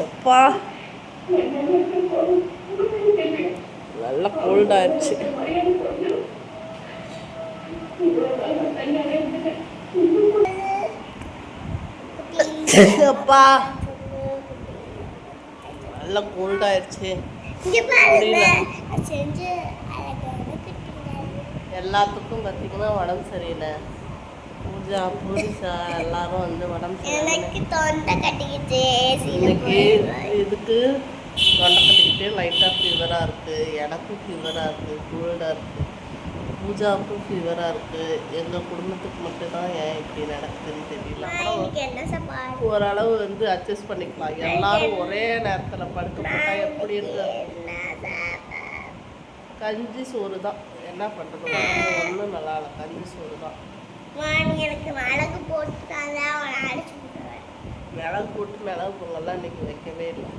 அப்பா நல்லா கோல்ட் ஆயிடுச்சு. அப்பா நல்லா கோல்ட் ஆயிடுச்சு. எல்லாத்துக்கும் பார்த்தீங்கன்னா உடம்பு சரியில்லை. பூஜா புரிசா எல்லாரும் வந்து உடம்பு சரியில்லை. இன்னைக்கு இதுக்கு தொண்டை கட்டிக்கிட்டு லைட்டாக ஃபீவராக இருக்குது. எனக்கும் ஃபீவராக இருக்குது, கோல்டாக இருக்குது. பூஜாவுக்கும் ஃபீவராக இருக்குது. எங்கள் குடும்பத்துக்கு மட்டும்தான் ஏன் இப்படி நடக்குதுன்னு தெரியல. ஓரளவு வந்து அட்ஜஸ்ட் பண்ணிக்கலாம். எல்லாரும் ஒரே நேரத்தில் படுக்க போட்டால் எப்படி இருக்கு? கஞ்சி சோறு தான், என்ன பண்ணுறது? ஒன்றும் நல்லா இல்லை, கஞ்சி சோறு தான். எனக்கு மிளகு போட்டு மிளகு போட்டு மிளகு பொங்கல்லாம் இன்றைக்கி வைக்கவே இல்லை.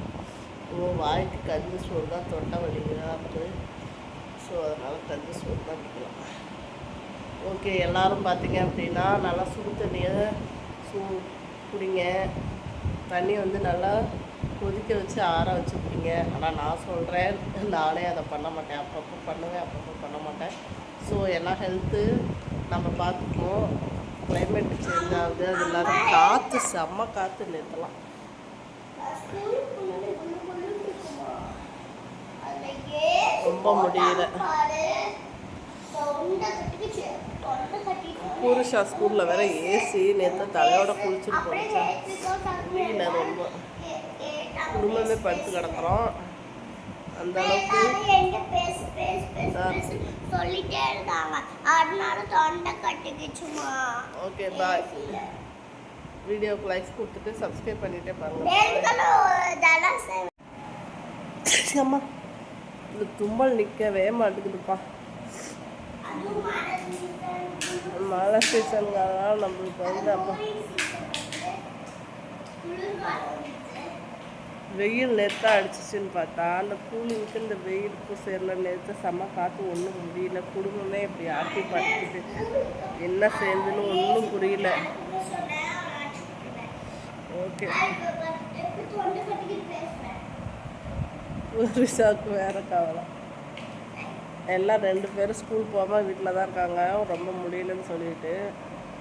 வாய்க்கு கஞ்சி சோறு தான், தொண்டை வலிதான் இருக்குது. ஸோ அதனால் கஞ்சி சோறு தான் வைக்கலாம். ஓகே, எல்லோரும் பார்த்தீங்க அப்படின்னா நல்லா சுடு தண்ணியை குடிங்க. தண்ணி வந்து நல்லா கொதிக்க வச்சு ஆற வச்சு குடிங்க. ஆனால் நான் சொல்கிறேன், நானே அதை பண்ண மாட்டேன். அப்பப்போ பண்ணுவேன், அப்பப்போ பண்ண மாட்டேன். ஸோ எல்லாம் ஹெல்த்து நம்ம பார்த்துக்குவோம். கிளைமேட்டு சேஞ்ச் ஆகுது, அது இல்லாத காற்று செம்ம காற்று நிறுத்தலாம். ரொம்ப முடியல. புருஷா ஸ்கூலில் வேற ஏசி நேற்று தலையோட குளிச்சுட்டு போச்சா முடியல. ரொம்ப குடும்பமே படுத்து கிடக்குறோம். அந்த அளவுக்கு சொல்லிட்டே இருந்தாங்க, அதனால தொண்டை கட்டிக்கிச்சுமா. ஓகே, பாய். வீடியோக்கு லைக்ஸ் கொடுத்துட்டு சப்ஸ்கிரைப் பண்ணிட்டே பாருங்க. அம்மா இந்த தும்மல் நிற்கவே மாட்டேங்குதுப்பா. மழை சீசனுங்கிறதுனால நம்மளுக்கு வந்து அப்போ வெயில் நேற்று அடிச்சிச்சின்னு பார்த்தா அந்த கூலிங்க்கு இந்த வெயிலுக்கும் சேரல. நேற்று செம்ம காற்று, ஒன்றும் முடியல. குடும்பமே இப்படி ஆட்டி பார்த்துட்டு என்ன சேர்ந்துன்னு ஒன்றும் புரியல. ஓகே, புரிசாவுக்கு வேறு கவலை. எல்லாம் 2 பேரும் ஸ்கூல் போகாமல் வீட்டில் தான் இருக்காங்க. ரொம்ப முடியலன்னு சொல்லிட்டு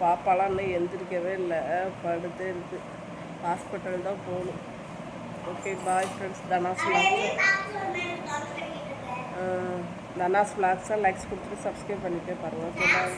பாப்பாலாம் இன்னும் எந்திரிக்கவே இல்லை, படுத்தே இருக்குது. ஹாஸ்பிட்டல் தான் போகணும். Okay, bye friends. தனாஸ் விளாக்ஸாக லைக்ஸ் கொடுத்துட்டு சப்ஸ்கிரைப் பண்ணிகிட்டே பாருங்கள். ஓகே, பாய்.